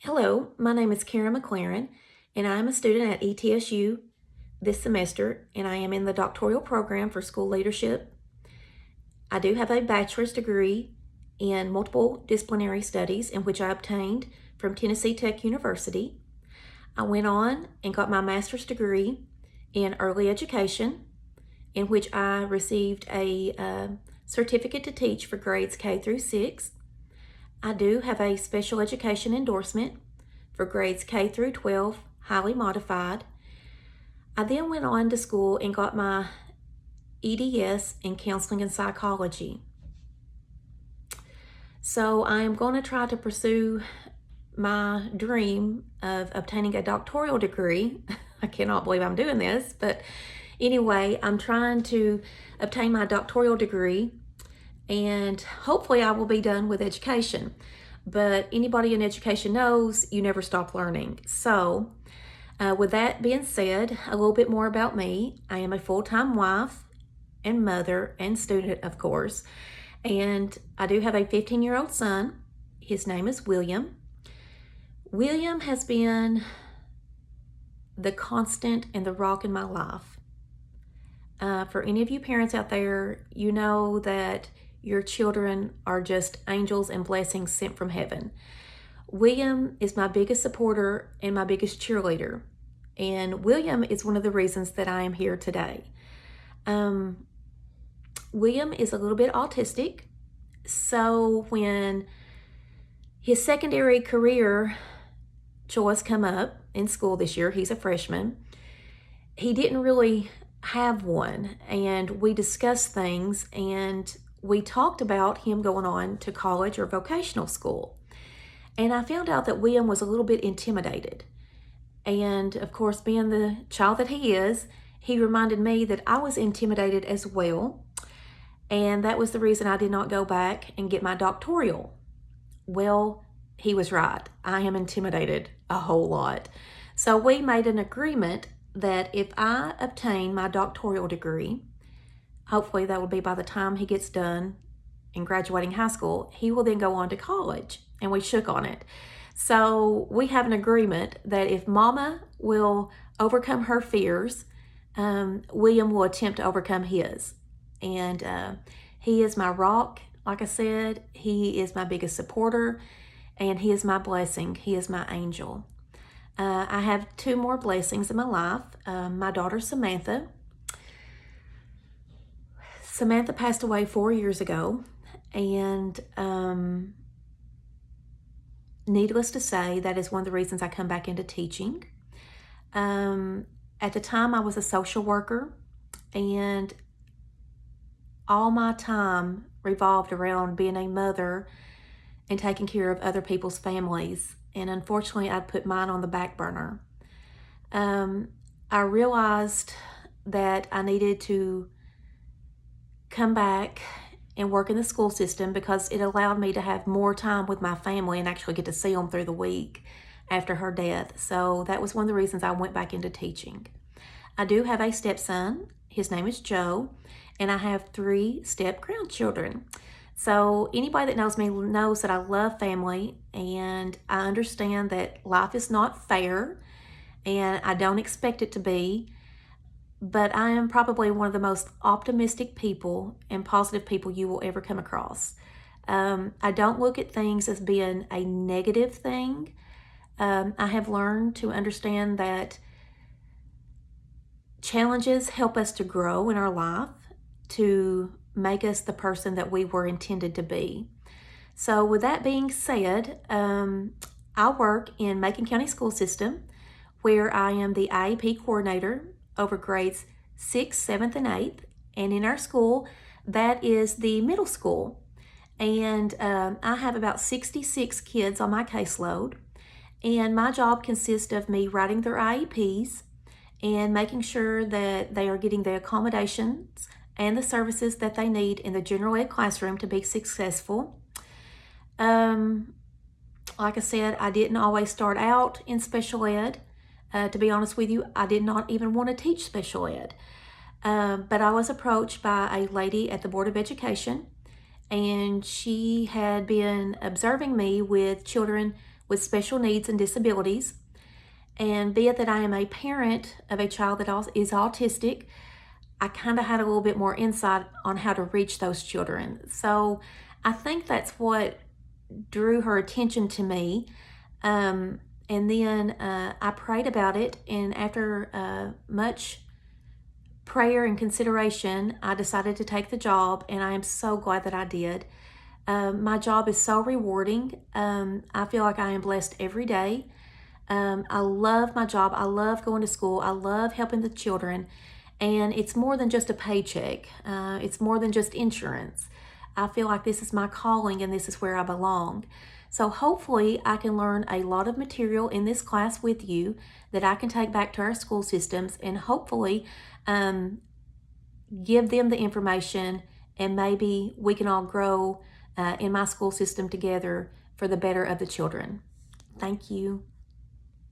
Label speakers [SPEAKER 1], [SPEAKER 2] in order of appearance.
[SPEAKER 1] Hello, my name is Karen McLaren, and I am a student at ETSU this semester, and I am in the doctoral program for school leadership. I do have a bachelor's degree in multiple disciplinary studies, in which I obtained from Tennessee Tech University. I went on and got my master's degree in early education, in which I received a certificate to teach for grades K through 6. I do have a special education endorsement for grades K through 12, highly modified. I then went on to school and got my EDS in counseling and psychology. So I am going to try to pursue my dream of obtaining a doctoral degree. I cannot believe I'm doing this, but anyway, I'm trying to obtain my doctoral degree, and hopefully I will be done with education. But anybody in education knows you never stop learning. So with that being said, a little bit more about me. I am a full-time wife and mother and student, of course. And I do have a 15-year-old son. His name is William. William has been the constant and the rock in my life. For any of you parents out there, you know that your children are just angels and blessings sent from heaven. William is my biggest supporter and my biggest cheerleader. And William is one of the reasons that I am here today. William is a little bit autistic. So when his secondary career choice come up in school this year, he's a freshman, he didn't really have one. And we discussed things, and we talked about him going on to college or vocational school. And I found out that William was a little bit intimidated. And of course, being the child that he is, he reminded me that I was intimidated as well. And that was the reason I did not go back and get my doctoral. Well, he was right. I am intimidated a whole lot. So we made an agreement that if I obtain my doctoral degree, hopefully that will be by the time he gets done in graduating high school, he will then go on to college. And we shook on it. So we have an agreement that if Mama will overcome her fears, William will attempt to overcome his. And he is my rock. Like I said, he is my biggest supporter, and he is my blessing. He is my angel. I have two more blessings in my life. My daughter, Samantha. Samantha passed away 4 years ago, and needless to say, that is one of the reasons I come back into teaching. At the time, I was a social worker, and all my time revolved around being a mother and taking care of other people's families. And unfortunately, I'd put mine on the back burner. I realized that I needed to come back and work in the school system because it allowed me to have more time with my family and actually get to see them through the week after her death. So that was one of the reasons I went back into teaching. I do have a stepson. His name is Joe, and I have 3 step-grandchildren. So anybody that knows me knows that I love family, and I understand that life is not fair, and I don't expect it to be. But I am probably one of the most optimistic people and positive people you will ever come across. I don't look at things as being a negative thing. I have learned to understand that challenges help us to grow in our life, to make us the person that we were intended to be. So with that being said, I work in Macon County School System, where I am the IEP coordinator over grades 6th, 7th, and 8th. And in our school, that is the middle school. And I have about 66 kids on my caseload. And my job consists of me writing their IEPs and making sure that they are getting the accommodations and the services that they need in the general ed classroom to be successful. Like I said, I didn't always start out in special ed. To be honest with you, I did not even want to teach special ed. But I was approached by a lady at the Board of Education, and she had been observing me with children with special needs and disabilities. And be it that I am a parent of a child that is autistic, I kind of had a little bit more insight on how to reach those children. So I think that's what drew her attention to me. And then I prayed about it, and after much prayer and consideration, I decided to take the job, and I am so glad that I did. My job is so rewarding. I feel like I am blessed every day. I love my job. I love going to school. I love helping the children. And it's more than just a paycheck. It's more than just insurance. I feel like this is my calling and this is where I belong. So hopefully I can learn a lot of material in this class with you that I can take back to our school systems, and hopefully give them the information, and maybe we can all grow in my school system together for the better of the children. Thank you.